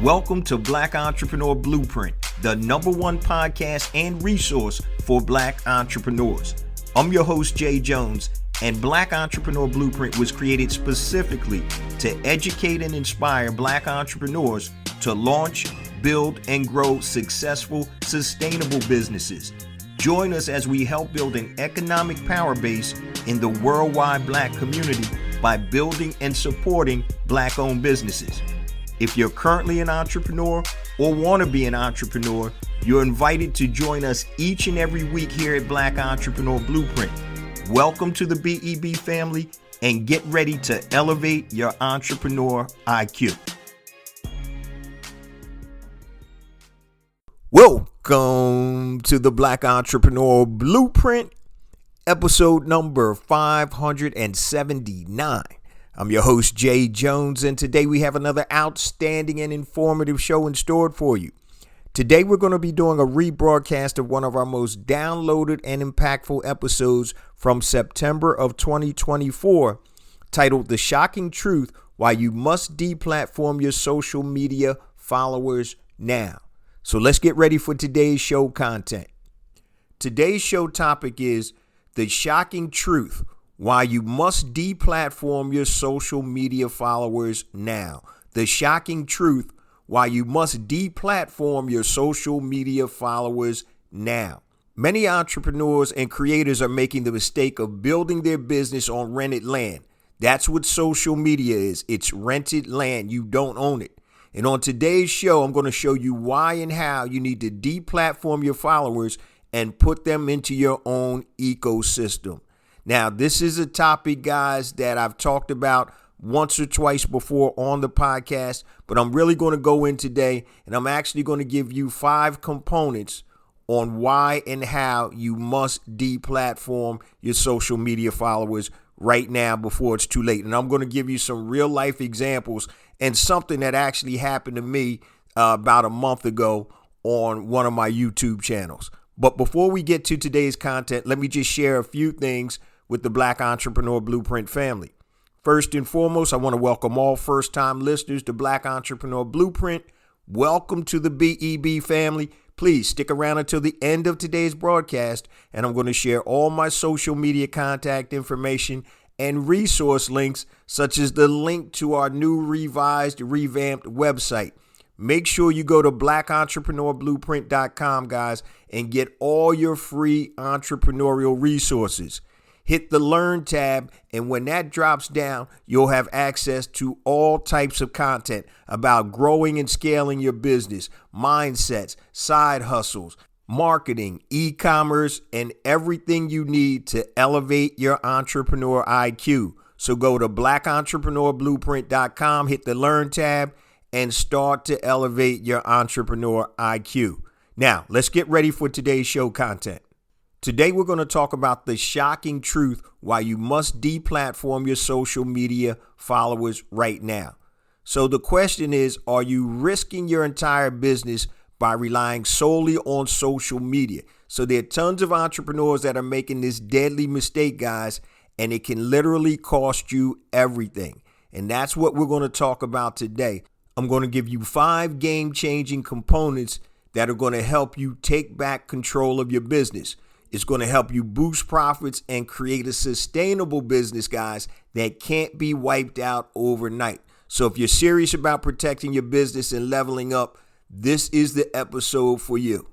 Welcome to Black Entrepreneur Blueprint, the #1 podcast and resource for Black entrepreneurs. I'm your host, Jay Jones, and Black Entrepreneur Blueprint was created specifically to educate and inspire Black entrepreneurs to launch, build, and grow successful, sustainable businesses. Join us as we help build an economic power base in the worldwide Black community by building and supporting Black-owned businesses. If you're currently an entrepreneur or want to be an entrepreneur, you're invited to join us each and every week here at Black Entrepreneur Blueprint. Welcome to the BEB family and get ready to elevate your entrepreneur IQ. Welcome to the Black Entrepreneur Blueprint, episode number 579. I'm your host, Jay Jones, and today we have another outstanding and informative show in store for you. Today we're going to be doing a rebroadcast of one of our most downloaded and impactful episodes from September of 2024, titled The Shocking Truth Why You Must Deplatform Your Social Media Followers Now. So let's get ready for today's show content. Today's show topic is The Shocking Truth Why You Must Deplatform Your Social Media Followers Now. The shocking truth why you must deplatform your social media followers now. Many entrepreneurs and creators are making the mistake of building their business on rented land. That's what social media is. It's rented land. You don't own it. And on today's show, I'm going to show you why and how you need to deplatform your followers and put them into your own ecosystem. Now, this is a topic, guys, that I've talked about once or twice before on the podcast, but I'm really going to go in today, and I'm actually going to give you 5 components on why and how you must deplatform your social media followers right now before it's too late. And I'm going to give you some real life examples and something that actually happened to me about a month ago on one of my YouTube channels. But before we get to today's content, let me just share a few things with the Black Entrepreneur Blueprint family. First and foremost, I want to welcome all first-time listeners to Black Entrepreneur Blueprint. Welcome to the BEB family. Please stick around until the end of today's broadcast, and I'm going to share all my social media contact information and resource links, such as the link to our new revamped website. Make sure you go to blackentrepreneurBlueprint.com, guys, and get all your free entrepreneurial resources. Hit the Learn tab, and when that drops down, you'll have access to all types of content about growing and scaling your business, mindsets, side hustles, marketing, e-commerce, and everything you need to elevate your entrepreneur IQ. So go to blackentrepreneurBlueprint.com, hit the Learn tab, and start to elevate your entrepreneur IQ. Now, let's get ready for today's show content. Today, we're going to talk about the shocking truth why you must deplatform your social media followers right now. So the question is, are you risking your entire business by relying solely on social media? So there are tons of entrepreneurs that are making this deadly mistake, guys, and it can literally cost you everything. And that's what we're going to talk about today. I'm going to give you 5 game-changing components that are going to help you take back control of your business. It's going to help you boost profits and create a sustainable business, guys, that can't be wiped out overnight. So if you're serious about protecting your business and leveling up, this is the episode for you.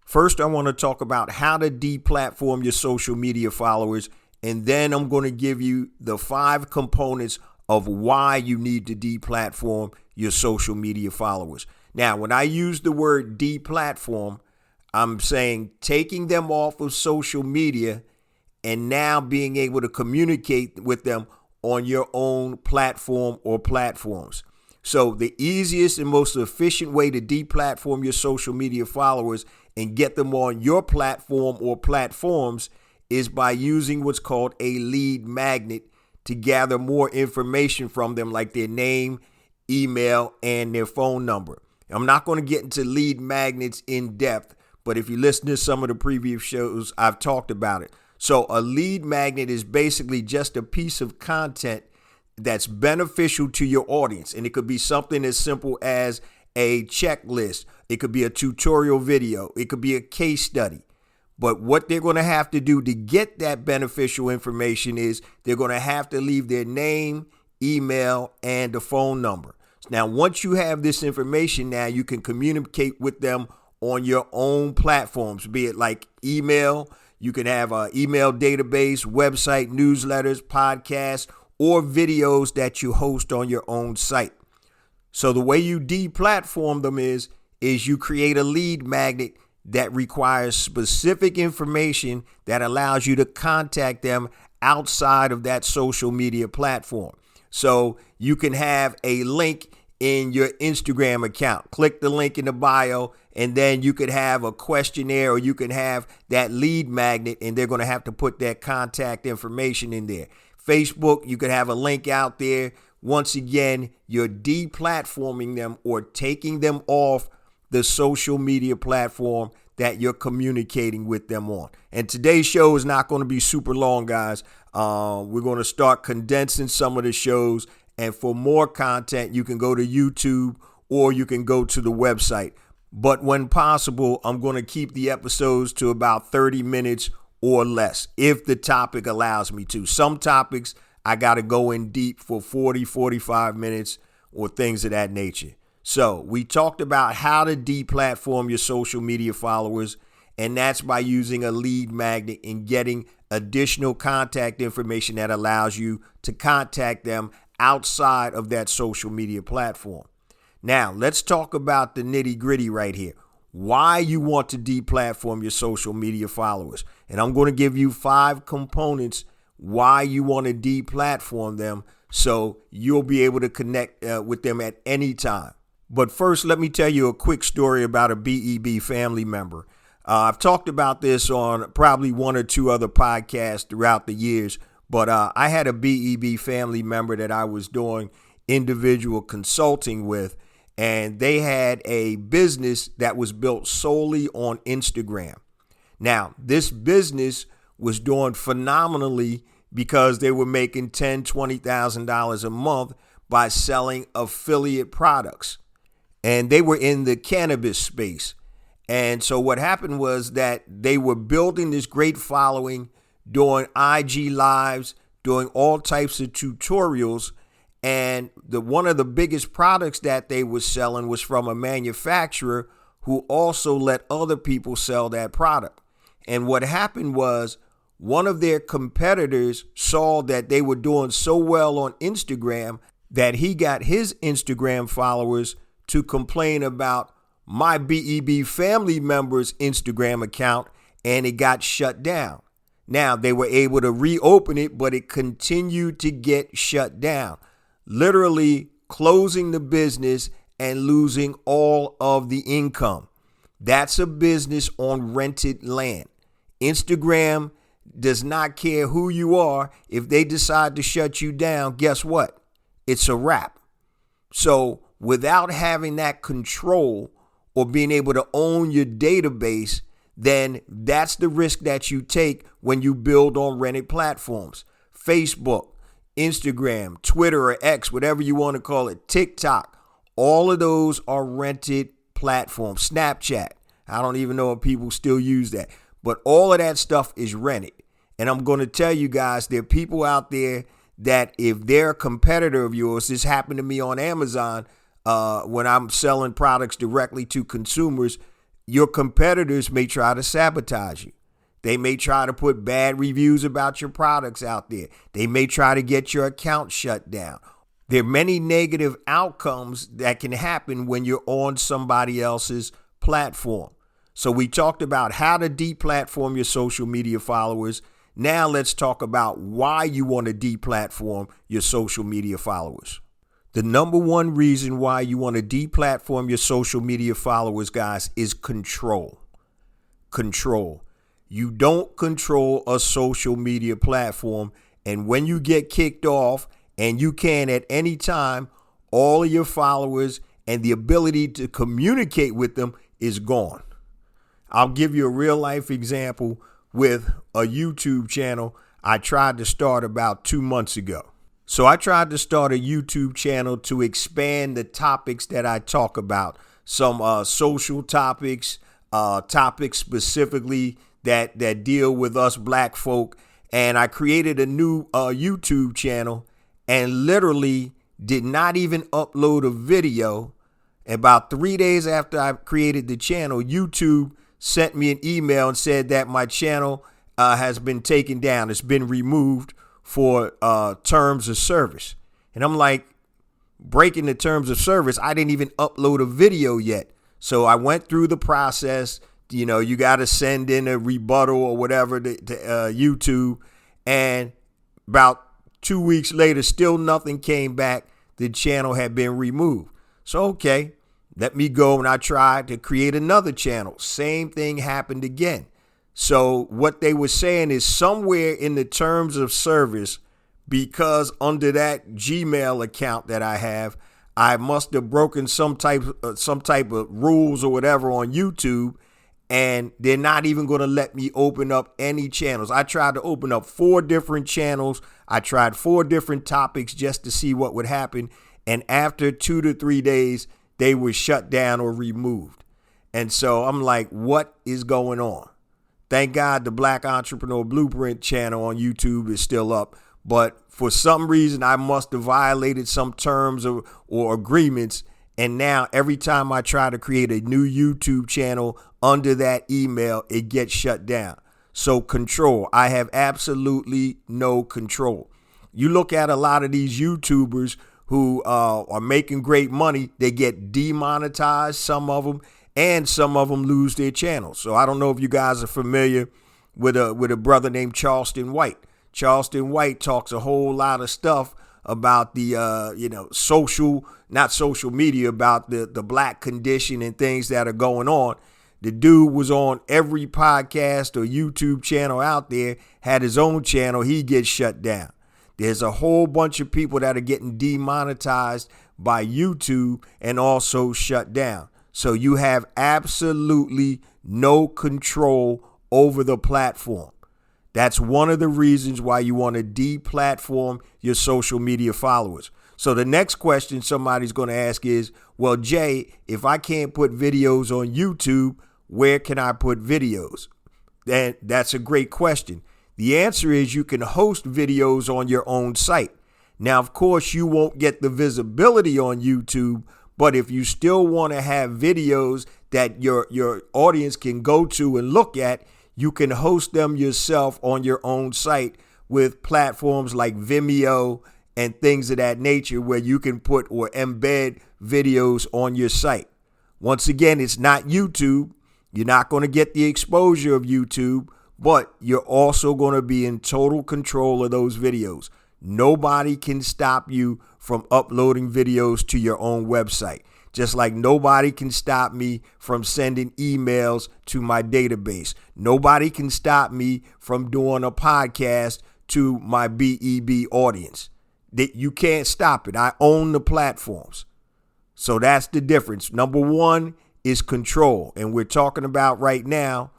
First, I want to talk about how to deplatform your social media followers, and then I'm going to give you the 5 components of why you need to deplatform your social media followers. Now, when I use the word deplatform, I'm saying taking them off of social media and now being able to communicate with them on your own platform or platforms. So the easiest and most efficient way to deplatform your social media followers and get them on your platform or platforms is by using what's called a lead magnet to gather more information from them, like their name, email, and their phone number. I'm not going to get into lead magnets in depth, but if you listen to some of the previous shows, I've talked about it. So a lead magnet is basically just a piece of content that's beneficial to your audience. And it could be something as simple as a checklist. It could be a tutorial video. It could be a case study. But what they're going to have to do to get that beneficial information is they're going to have to leave their name, email, and a phone number. Now, once you have this information, now you can communicate with them on your own platforms, be it like email. You can have an email database, website, newsletters, podcasts, or videos that you host on your own site. So the way you deplatform them is you create a lead magnet that requires specific information that allows you to contact them outside of that social media platform. So you can have a link in your Instagram account. Click the link in the bio, and then you could have a questionnaire, or you can have that lead magnet, and they're going to have to put that contact information in there. Facebook, you could have a link out there. Once again, you're deplatforming them or taking them off the social media platform that you're communicating with them on. And today's show is not going to be super long, guys. We're going to start condensing some of the shows. And for more content, you can go to YouTube or you can go to the website. But when possible, I'm going to keep the episodes to about 30 minutes or less, if the topic allows me to. Some topics, I got to go in deep for 40, 45 minutes or things of that nature. So we talked about how to deplatform your social media followers, and that's by using a lead magnet and getting additional contact information that allows you to contact them outside of that social media platform. Now, let's talk about the nitty gritty right here. Why you want to deplatform your social media followers. And I'm going to give you 5 components why you want to deplatform them so you'll be able to connect with them at any time. But first, let me tell you a quick story about a BEB family member. I've talked about this on probably 1 or 2 other podcasts throughout the years, but I had a BEB family member that I was doing individual consulting with, and they had a business that was built solely on Instagram. Now, this business was doing phenomenally because they were making $10,000, $20,000 a month by selling affiliate products. And they were in the cannabis space. And so what happened was that they were building this great following, doing IG lives, doing all types of tutorials. And one of the biggest products that they were selling was from a manufacturer who also let other people sell that product. And what happened was one of their competitors saw that they were doing so well on Instagram that he got his Instagram followers to complain about my BEB family member's Instagram account, and it got shut down. Now, they were able to reopen it, but it continued to get shut down, literally closing the business and losing all of the income. That's a business on rented land. Instagram does not care who you are. If they decide to shut you down, guess what? It's a wrap. So without having that control or being able to own your database, then that's the risk that you take when you build on rented platforms. Facebook, Instagram, Twitter or X, whatever you want to call it, TikTok, all of those are rented platforms. Snapchat, I don't even know if people still use that, but all of that stuff is rented. And I'm going to tell you guys, there are people out there that if they're a competitor of yours, this happened to me on Amazon when I'm selling products directly to consumers, your competitors may try to sabotage you. They may try to put bad reviews about your products out there. They may try to get your account shut down. There are many negative outcomes that can happen when you're on somebody else's platform. So we talked about how to deplatform your social media followers. Now let's talk about why you want to deplatform your social media followers. The number one reason why you want to deplatform your social media followers, guys, is control. Control. You don't control a social media platform, and when you get kicked off, and you can at any time, all of your followers and the ability to communicate with them is gone. I'll give you a real life example with a YouTube channel I tried to start about 2 months ago. So I tried to start a YouTube channel to expand the topics that I talk about. Some social topics, topics specifically that deal with us black folk. And I created a new YouTube channel and literally did not even upload a video. About 3 days after I created the channel, YouTube sent me an email and said that my channel has been taken down. It's been removed for terms of service. And I'm like, breaking the terms of service? I didn't even upload a video yet. So I went through the process. You know, you got to send in a rebuttal or whatever to YouTube. And about 2 weeks later, still nothing came back. The channel had been removed. So, okay, let me go. And I tried to create another channel. Same thing happened again. So what they were saying is somewhere in the terms of service, because under that Gmail account that I have, I must have broken some type of rules or whatever on YouTube, and they're not even going to let me open up any channels. I tried to open up 4 different channels. I tried 4 different topics just to see what would happen. And after 2 to 3 days, they were shut down or removed. And so I'm like, what is going on? Thank God the Black Entrepreneur Blueprint channel on YouTube is still up. But for some reason, I must have violated some terms or agreements. And now every time I try to create a new YouTube channel under that email, it gets shut down. So control. I have absolutely no control. You look at a lot of these YouTubers who are making great money. They get demonetized, some of them. And some of them lose their channels. So I don't know if you guys are familiar with a brother named Charleston White. Charleston White talks a whole lot of stuff about the not social media, about the black condition and things that are going on. The dude was on every podcast or YouTube channel out there, had his own channel. He gets shut down. There's a whole bunch of people that are getting demonetized by YouTube and also shut down. So you have absolutely no control over the platform. That's one of the reasons why you want to deplatform your social media followers. So the next question somebody's going to ask is, well, Jay, if I can't put videos on YouTube, where can I put videos? And that's a great question. The answer is you can host videos on your own site. Now, of course, you won't get the visibility on YouTube, but if you still want to have videos that your audience can go to and look at, you can host them yourself on your own site with platforms like Vimeo and things of that nature, where you can put or embed videos on your site. Once again, it's not YouTube. You're not going to get the exposure of YouTube, but you're also going to be in total control of those videos. Nobody can stop you from uploading videos to your own website, just like nobody can stop me from sending emails to my database. Nobody can stop me from doing a podcast to my BEB audience. You can't stop it. I own the platforms. So that's the difference. Number one is control. And we're talking about right now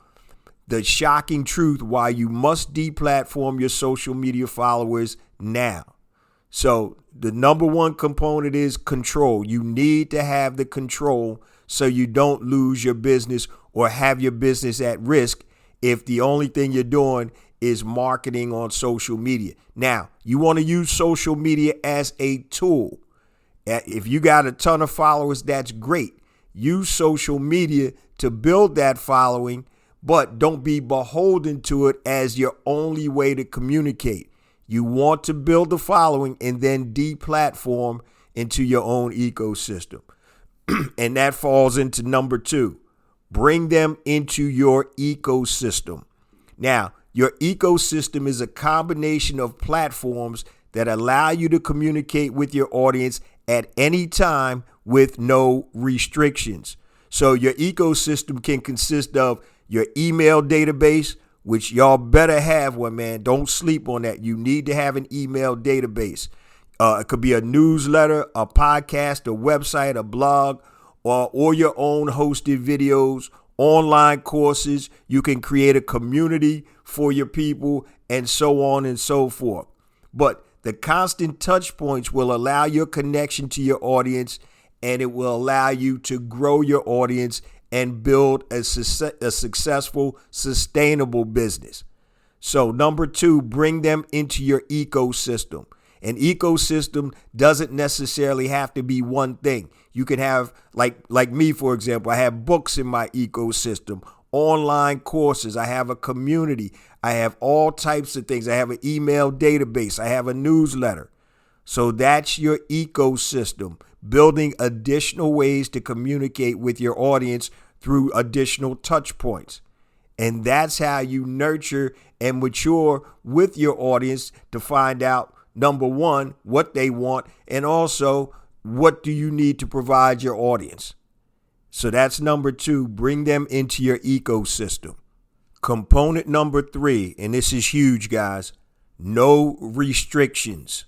the shocking truth why you must deplatform your social media followers now. So the number one component is control. You need to have the control so you don't lose your business or have your business at risk if the only thing you're doing is marketing on social media. Now, you want to use social media as a tool. If you got a ton of followers, that's great. Use social media to build that following, but don't be beholden to it as your only way to communicate. You want to build the following and then deplatform into your own ecosystem. And that falls into number 2. Bring them into your ecosystem. Now, your ecosystem is a combination of platforms that allow you to communicate with your audience at any time with no restrictions. So your ecosystem can consist of your email database, which y'all better have one, man. Don't sleep on that. You need to have an email database. It could be a newsletter, a podcast, a website, a blog, or your own hosted videos, online courses. You can create a community for your people and so on and so forth. But The constant touch points will allow your connection to your audience, and it will allow you to grow your audience and build a successful, sustainable business. So number 2, bring them into your ecosystem. An ecosystem doesn't necessarily have to be one thing. You can have, like me, for example, I have books in my ecosystem, online courses, I have a community, I have all types of things. I have an email database, I have a newsletter. So that's your ecosystem, building additional ways to communicate with your audience through additional touch points. And that's how you nurture and mature with your audience to find out, number 1, what they want, and also what do you need to provide your audience. So that's number 2, bring them into your ecosystem. Component number 3, and this is huge, guys, no restrictions.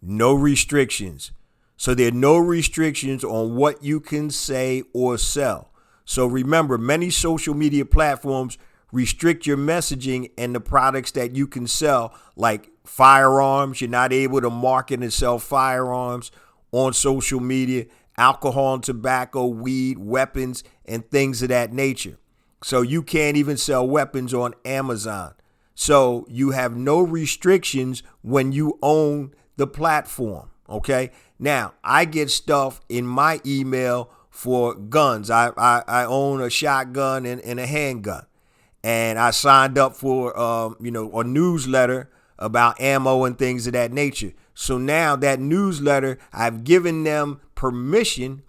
No restrictions. So there are no restrictions on what you can say or sell. So remember, many social media platforms restrict your messaging and the products that you can sell, like firearms. You're not able to market and sell firearms on social media, alcohol and tobacco, weed, weapons, and things of that nature. So you can't even sell weapons on Amazon. So you have no restrictions when you own the platform. Okay. Now, I get stuff in my email for guns. I own a shotgun and a handgun. And I signed up for, a newsletter about ammo and things of that nature. So now that newsletter, I've given them permission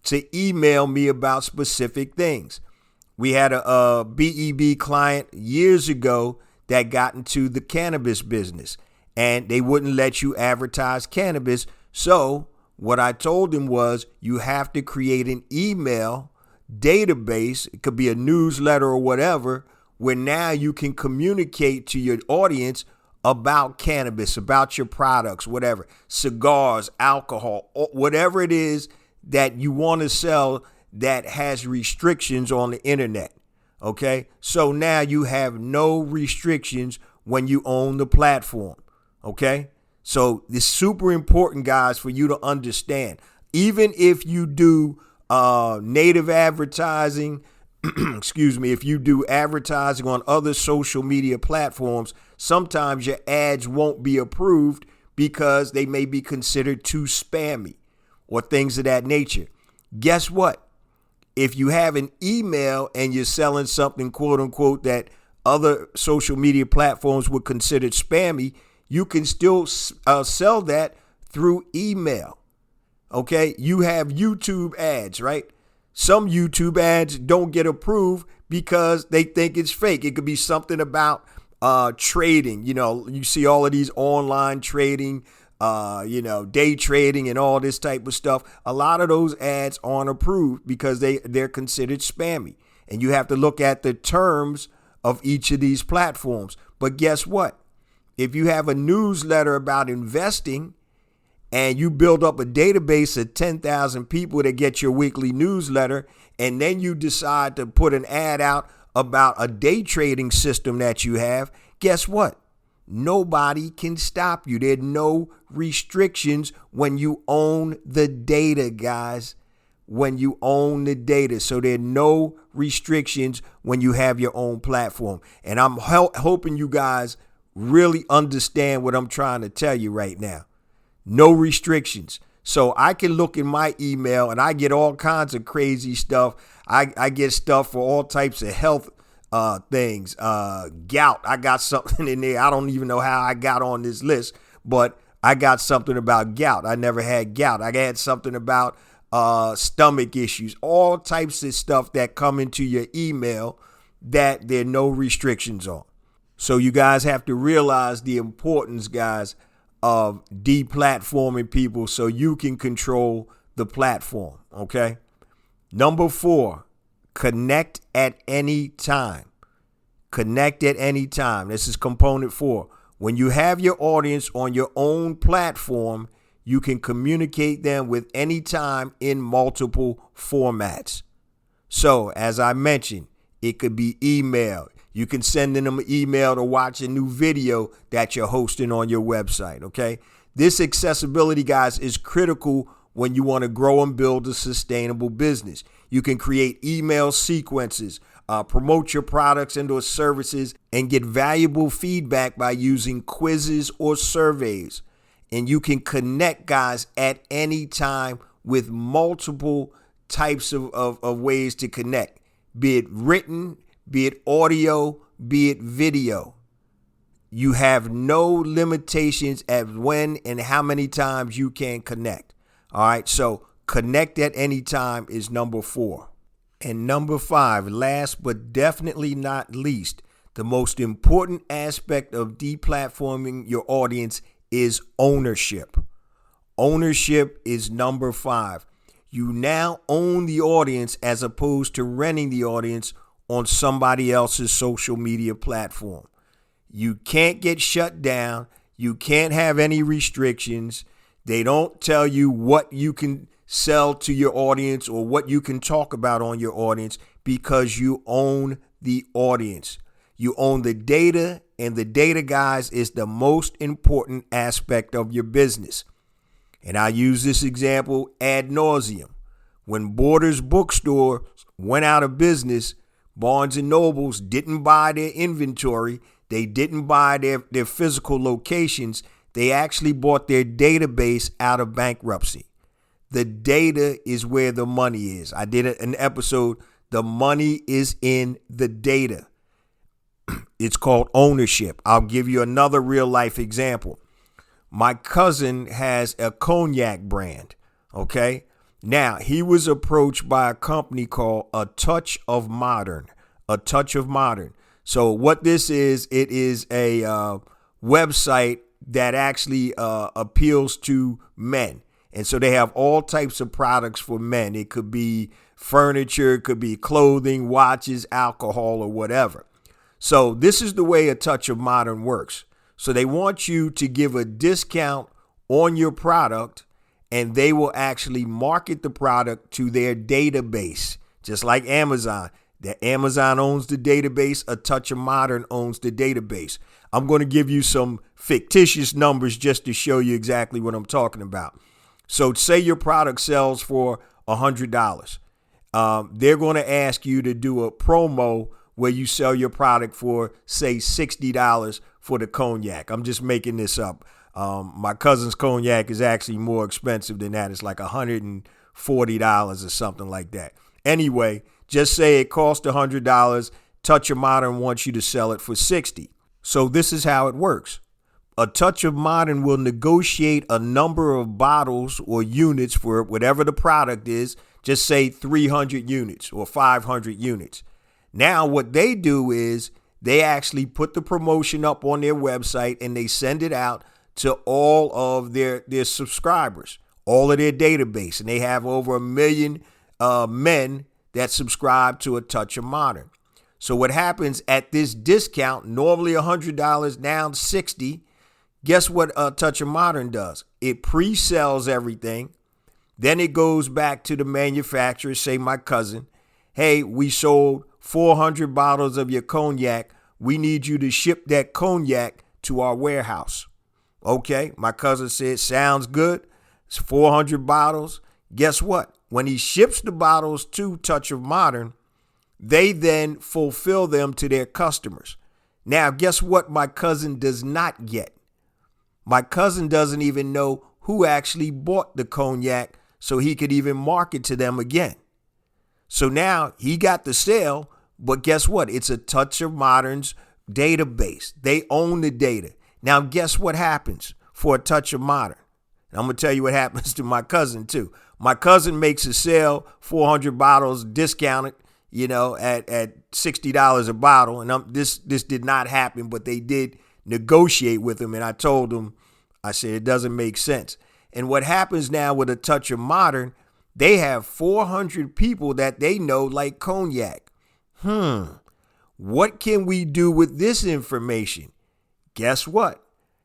to email me about specific things. We had a BEB client years ago that got into the cannabis business, and they wouldn't let you advertise cannabis. So what I told them was, you have to create an email database. It could be a newsletter or whatever, where now you can communicate to your audience about cannabis, about your products, whatever, cigars, alcohol, whatever it is that you want to sell that has restrictions on the internet. Okay. So now you have no restrictions when you own the platform. Okay. So it's super important, guys, for you to understand, even if you do native advertising, if you do advertising on other social media platforms, sometimes your ads won't be approved because they may be considered too spammy or things of that nature. Guess what? If you have an email and you're selling something, quote unquote, that other social media platforms would consider spammy, you can still sell that through email. Okay. You have YouTube ads, right? Some YouTube ads don't get approved because they think it's fake. It could be something about trading. You see all of these online trading, day trading and all this type of stuff. A lot of those ads aren't approved because they're considered spammy. And you have to look at the terms of each of these platforms. But guess what? If you have a newsletter about investing, and you build up a database of 10,000 people that get your weekly newsletter, and then you decide to put an ad out about a day trading system that you have, guess what? Nobody can stop you. There are no restrictions when you own the data, guys. When you own the data. So there are no restrictions when you have your own platform. And I'm hoping you guys really understand what I'm trying to tell you right now. No restrictions. So I can look in my email and I get all kinds of crazy stuff. I get stuff for all types of health things. Gout. I got something in there. I don't even know how I got on this list, but I got something about gout. I never had gout. I had something about stomach issues, all types of stuff that come into your email that there are no restrictions on. So you guys have to realize the importance, guys, of deplatforming people so you can control the platform. Okay. Number 4, connect at any time. Connect at any time. This is component 4. When you have your audience on your own platform, you can communicate them with any time in multiple formats. So as I mentioned, it could be email. You can send them an email to watch a new video that you're hosting on your website, okay? This accessibility, guys, is critical when you want to grow and build a sustainable business. You can create email sequences, promote your products and or services, and get valuable feedback by using quizzes or surveys. And you can connect, guys, at any time with multiple types of ways to connect, be it written, be it audio, be it video. You have no limitations at when and how many times you can connect. All right, so connect at any time is number 4. And number 5, last but definitely not least, the most important aspect of deplatforming your audience is ownership. Ownership is number 5. You now own the audience as opposed to renting the audience on somebody else's social media platform. You can't get shut down. You can't have any restrictions. They don't tell you what you can sell to your audience or what you can talk about on your audience because you own the audience. You own the data, and the data, guys, is the most important aspect of your business. And I use this example ad nauseum. When Borders bookstores went out of business, Barnes & Nobles didn't buy their inventory. They didn't buy their physical locations. They actually bought their database out of bankruptcy. The data is where the money is. I did an episode, the money is in the data. It's called ownership. I'll give you another real life example. My cousin has a cognac brand, okay? Now, he was approached by a company called A Touch of Modern. A Touch of Modern. So what this is, it is a website that actually appeals to men. And so they have all types of products for men. It could be furniture, it could be clothing, watches, alcohol, or whatever. So this is the way A Touch of Modern works. So they want you to give a discount on your product, and they will actually market the product to their database, just like Amazon. That Amazon owns the database, A Touch of Modern owns the database. I'm going to give you some fictitious numbers just to show you exactly what I'm talking about. So say your product sells for $100. They're going to ask you to do a promo where you sell your product for, say, $60 for the cognac. I'm just making this up. My cousin's cognac is actually more expensive than that. It's like $140 or something like that. Anyway, just say it costs $100. Touch of Modern wants you to sell it for $60. So this is how it works. A Touch of Modern will negotiate a number of bottles or units for whatever the product is. Just say 300 units or 500 units. Now what they do is they actually put the promotion up on their website and they send it out to all of their subscribers, all of their database. And they have over 1 million men that subscribe to A Touch of Modern. So what happens at this discount, normally $100, now $60. Guess what A Touch of Modern does? It pre-sells everything. Then it goes back to the manufacturer, say my cousin. Hey, we sold 400 bottles of your cognac. We need you to ship that cognac to our warehouse. Okay, my cousin said, sounds good. It's 400 bottles. Guess what? When he ships the bottles to Touch of Modern, they then fulfill them to their customers. Now, guess what my cousin does not get? My cousin doesn't even know who actually bought the cognac so he could even market to them again. So now he got the sale, but guess what? It's A Touch of Modern's database. They own the data. Now, guess what happens for A Touch of Modern? And I'm going to tell you what happens to my cousin, too. My cousin makes a sale, 400 bottles discounted, at $60 a bottle. And this did not happen, but they did negotiate with him. And I told him, I said, it doesn't make sense. And what happens now with A Touch of Modern, they have 400 people that they know like cognac. What can we do with this information? Guess what?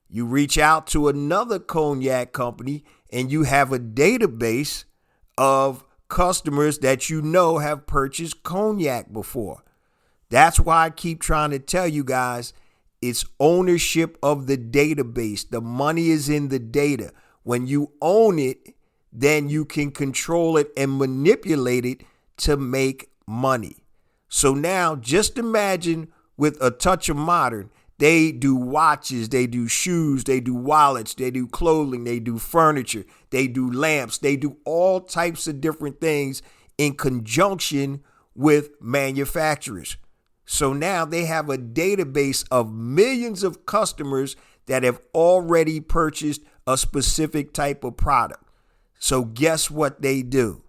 You reach out to another cognac company and you have a database of customers that you know have purchased cognac before. That's why I keep trying to tell you guys, it's ownership of the database. The money is in the data. When you own it, then you can control it and manipulate it to make money. So now just imagine with a touch of modern, they do watches, they do shoes, they do wallets, they do clothing, they do furniture, they do lamps, they do all types of different things in conjunction with manufacturers. So now they have a database of millions of customers that have already purchased a specific type of product. So guess what they do?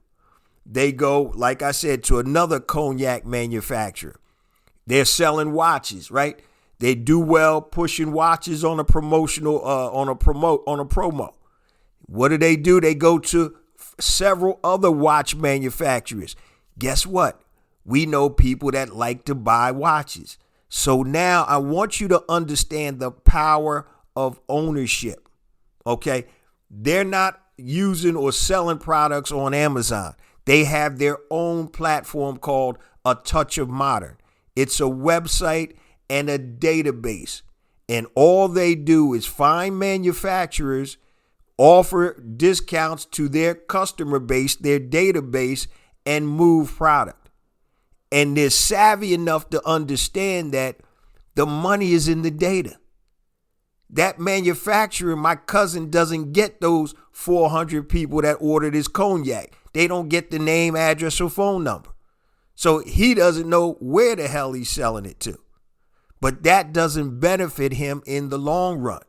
They go, like I said, to another cognac manufacturer. They're selling watches, right? They do well pushing watches on a promotional, on a promo. What do? They go to several other watch manufacturers. Guess what? We know people that like to buy watches. So now I want you to understand the power of ownership. Okay? They're not using or selling products on Amazon. They have their own platform called A Touch of Modern. It's a website and a database. And all they do is find manufacturers, offer discounts to their customer base, their database, and move product. And they're savvy enough to understand that the money is in the data. That manufacturer, my cousin, doesn't get those 400 people that ordered his cognac. They don't get the name, address, or phone number. So he doesn't know where the hell he's selling it to. But that doesn't benefit him in the long run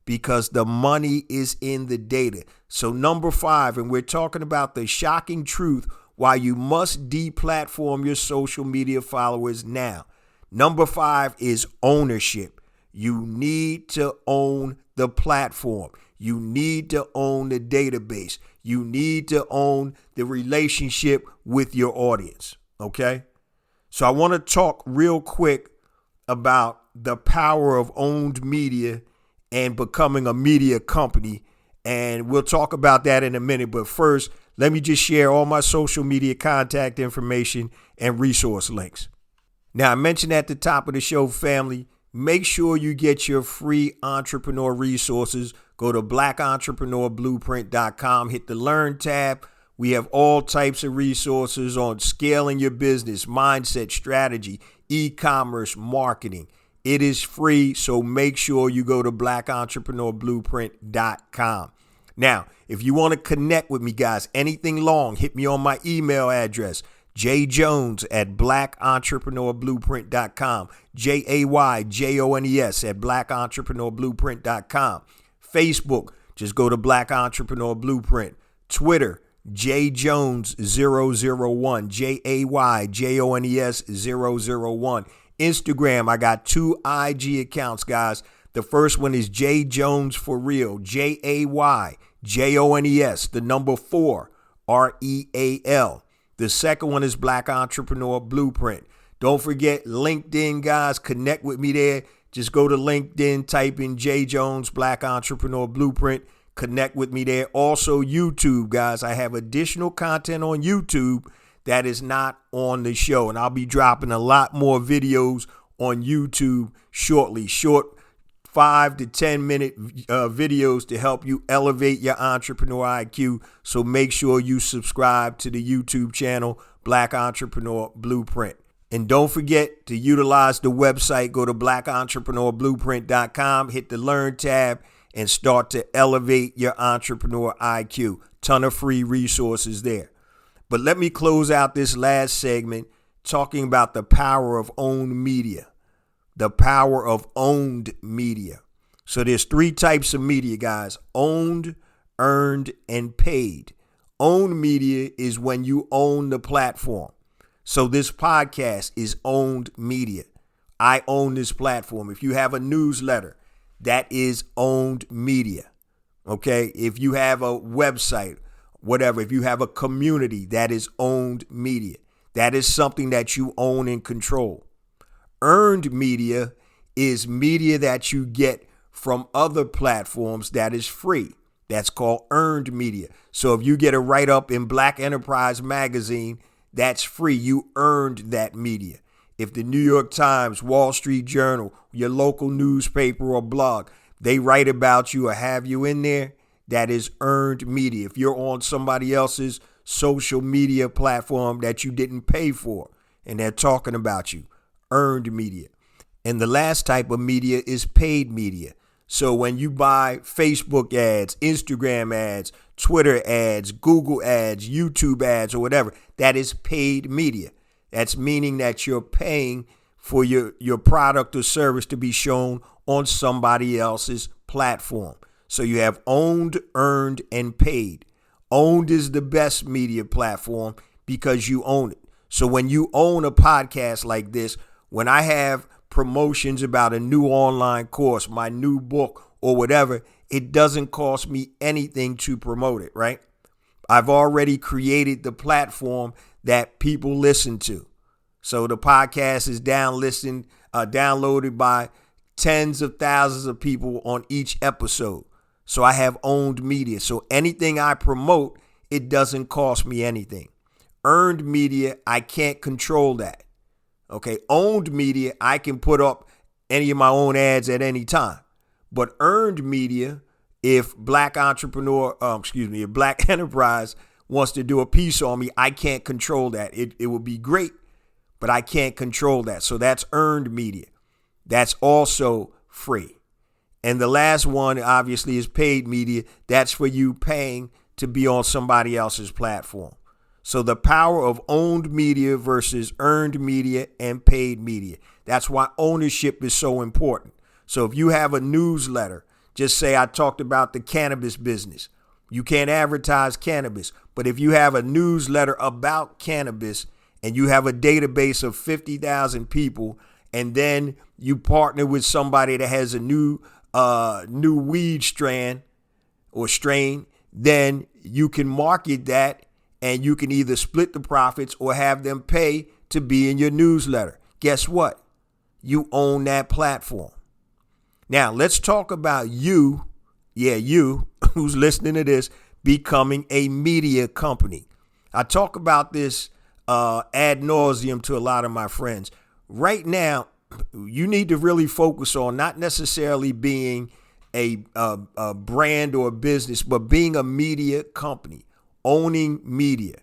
because the money is in the data. So number 5, and we're talking about the shocking truth why you must deplatform your social media followers now. Number 5 is ownership. You need to own the platform. You need to own the database. You need to own the relationship with your audience. Okay? So I want to talk real quick about the power of owned media and becoming a media company. And we'll talk about that in a minute. But first, let me just share all my social media contact information and resource links. Now, I mentioned at the top of the show, family, make sure you get your free entrepreneur resources. Go to blackentrepreneurblueprint.com, hit the Learn tab. We have all types of resources on scaling your business, mindset, strategy, e-commerce, marketing. It is free, so make sure you go to blackentrepreneurblueprint.com. Now, if you want to connect with me, guys, anything long, hit me on my email address, jayjones@blackentrepreneurblueprint.com, jayjones@blackentrepreneurblueprint.com. Facebook, just go to Black Entrepreneur Blueprint. Twitter, jayjones001, jayjones001. Instagram, I got 2 IG accounts, guys. The first one is J Jones for real, JAYJONES, the number 4, REAL. The second one is Black Entrepreneur Blueprint. Don't forget LinkedIn, guys. Connect with me there. Just go to LinkedIn, type in J Jones, Black Entrepreneur Blueprint. Connect with me there. Also YouTube, guys. I have additional content on YouTube that is not on the show. And I'll be dropping a lot more videos on YouTube shortly. Short 5 to 10 minute videos to help you elevate your entrepreneur IQ. So make sure you subscribe to the YouTube channel, Black Entrepreneur Blueprint. And don't forget to utilize the website. Go to blackentrepreneurblueprint.com, hit the Learn tab, and start to elevate your entrepreneur IQ. Ton of free resources there. But let me close out this last segment talking about the power of owned media. The power of owned media. So there's 3 types of media, guys: owned, earned, and paid. Owned media is when you own the platform. So this podcast is owned media. I own this platform. If you have a newsletter, that is owned media. Okay? If you have a website, whatever, if you have a community, that is owned media. That is something that you own and control. Earned media is media that you get from other platforms that is free. That's called earned media. So if you get a write-up in Black Enterprise magazine, that's free. You earned that media. If the New York Times, Wall Street Journal, your local newspaper or blog, they write about you or have you in there, that is earned media. If you're on somebody else's social media platform that you didn't pay for and they're talking about you, earned media. And the last type of media is paid media. So when you buy Facebook ads, Instagram ads, Twitter ads, Google ads, YouTube ads, or whatever, that is paid media. That's meaning that you're paying for your product or service to be shown on somebody else's platform. So you have owned, earned, and paid. Owned is the best media platform because you own it. So when you own a podcast like this, when I have promotions about a new online course, my new book, or whatever, it doesn't cost me anything to promote it, right? I've already created the platform that people listen to. So the podcast is downloaded by tens of thousands of people on each episode. So I have owned media. So anything I promote, it doesn't cost me anything. Earned media, I can't control that. Okay, owned media, I can put up any of my own ads at any time. But earned media, if Black Enterprise wants to do a piece on me, I can't control that. It would be great, but I can't control that. So that's earned media. That's also free. And the last one, obviously, is paid media. That's for you paying to be on somebody else's platform. So the power of owned media versus earned media and paid media. That's why ownership is so important. So if you have a newsletter, just say I talked about the cannabis business. You can't advertise cannabis. But if you have a newsletter about cannabis and you have a database of 50,000 people, and then you partner with somebody that has a new weed strain, then you can market that. And you can either split the profits or have them pay to be in your newsletter. Guess what? You own that platform. Now, let's talk about you who's listening to this, becoming a media company. I talk about this ad nauseum to a lot of my friends. Right now, you need to really focus on not necessarily being a brand or a business, but being a media company. Owning media.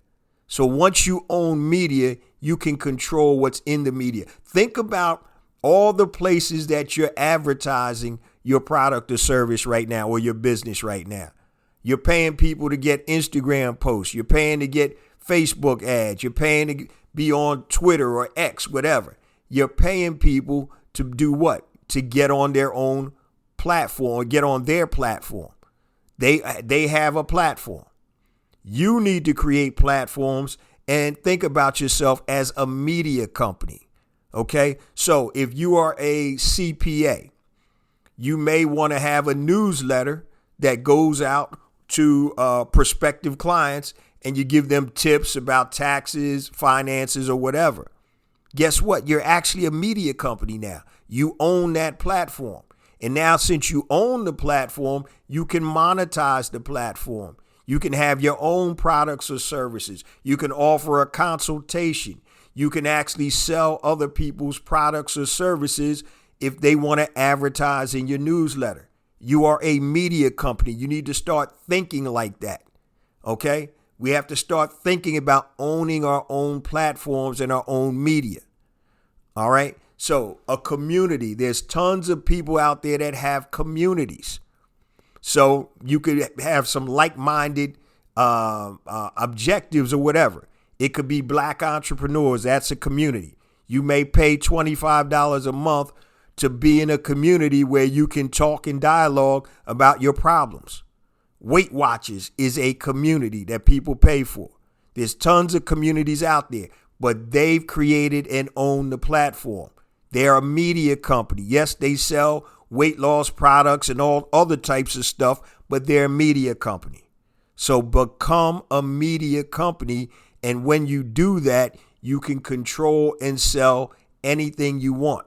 So once you own media, you can control what's in the media. Think about all the places that you're advertising your product or service right now, or your business right now. You're paying people to get Instagram posts. You're paying to get Facebook ads. You're paying to be on Twitter or X, whatever. You're paying people to do what? To get on their own platform, or get on their platform. They have a platform. You need to create platforms and think about yourself as a media company. Okay. So if you are a CPA, you may want to have a newsletter that goes out to prospective clients and you give them tips about taxes, finances, or whatever. Guess what? You're actually a media company now. You own that platform. And now, since you own the platform, you can monetize the platform. You can have your own products or services. You can offer a consultation. You can actually sell other people's products or services if they want to advertise in your newsletter. You are a media company. You need to start thinking like that. Okay? We have to start thinking about owning our own platforms and our own media. All right? So a community. There's tons of people out there that have communities. So you could have some like-minded objectives or whatever. It could be Black entrepreneurs. That's a community. You may pay $25 a month to be in a community where you can talk and dialogue about your problems. Weight Watchers is a community that people pay for. There's tons of communities out there, but they've created and own the platform. They're a media company. Yes, they sell weight loss products and all other types of stuff, but they're a media company. So become a media company. And when you do that, you can control and sell anything you want.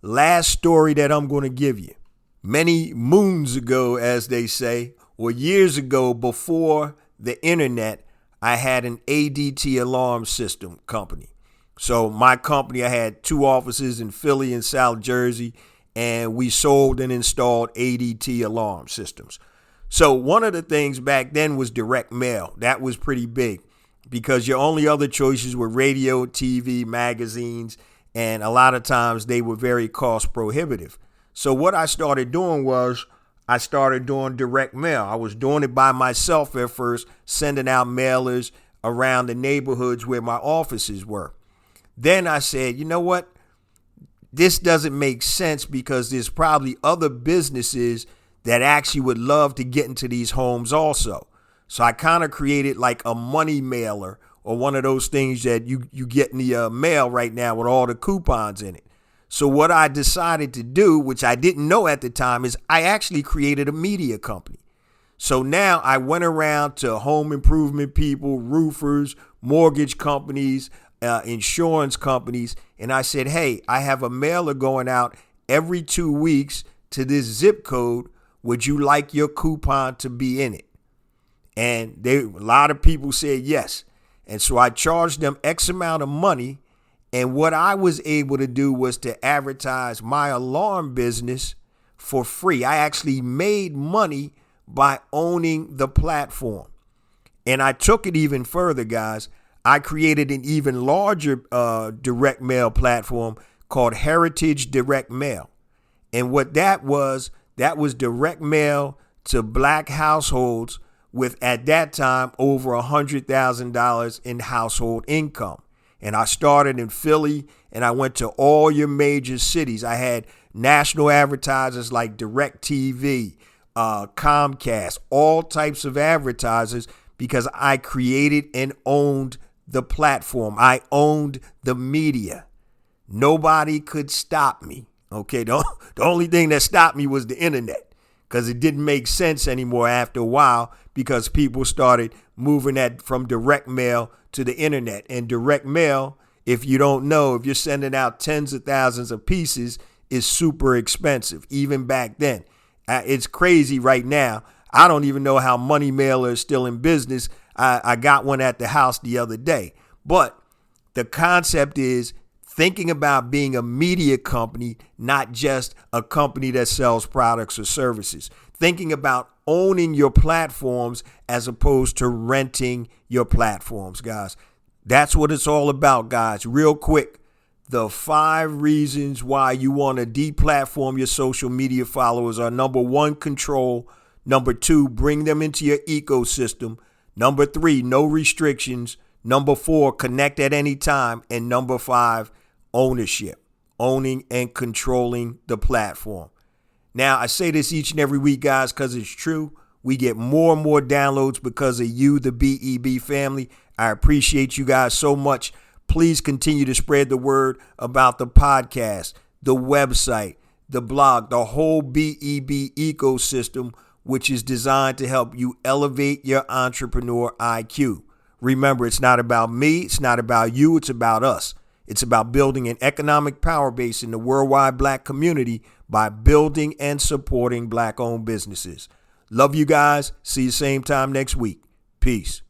Last story that I'm going to give you. Many moons ago, as they say, or years ago before the internet, I had an ADT alarm system company. So my company, I had 2 offices in Philly and South Jersey, and we sold and installed ADT alarm systems. So one of the things back then was direct mail. That was pretty big because your only other choices were radio, TV, magazines, and a lot of times they were very cost prohibitive. So what I started doing was I started doing direct mail. I was doing it by myself at first, sending out mailers around the neighborhoods where my offices were. Then I said, you know what? This doesn't make sense because there's probably other businesses that actually would love to get into these homes also. So I kind of created like a money mailer or one of those things that you get in the mail right now with all the coupons in it. So what I decided to do, which I didn't know at the time, is I actually created a media company. So now I went around to home improvement people, roofers, mortgage companies, insurance companies, and I said, hey, I have a mailer going out every 2 weeks to this zip code. Would you like your coupon to be in it? And a lot of people said yes. And so I charged them X amount of money. And what I was able to do was to advertise my alarm business for free. I actually made money by owning the platform. And I took it even further, guys. I created an even larger direct mail platform called Heritage Direct Mail. And what that was direct mail to black households with, at that time, over $100,000 in household income. And I started in Philly and I went to all your major cities. I had national advertisers like DirecTV, Comcast, all types of advertisers because I created and owned the platform. I owned the media. Nobody could stop me. Okay, the only thing that stopped me was the internet because it didn't make sense anymore after a while because people started moving that from direct mail to the internet. And direct mail, if you don't know, if you're sending out tens of thousands of pieces, is super expensive, even back then. It's crazy right now. I don't even know how Money Mailer is still in business. I got one at the house the other day. But the concept is thinking about being a media company, not just a company that sells products or services. Thinking about owning your platforms as opposed to renting your platforms, guys. That's what it's all about, guys. Real quick, the 5 reasons why you want to deplatform your social media followers are: number 1, control; number 2, bring them into your ecosystem; number 3, no restrictions; number 4, connect at any time; and number 5, ownership, owning and controlling the platform. Now, I say this each and every week, guys, because it's true. We get more and more downloads because of you, the BEB family. I appreciate you guys so much. Please continue to spread the word about the podcast, the website, the blog, the whole BEB ecosystem, which is designed to help you elevate your entrepreneur IQ. Remember, it's not about me. It's not about you. It's about us. It's about building an economic power base in the worldwide black community by building and supporting black-owned businesses. Love you guys. See you same time next week. Peace.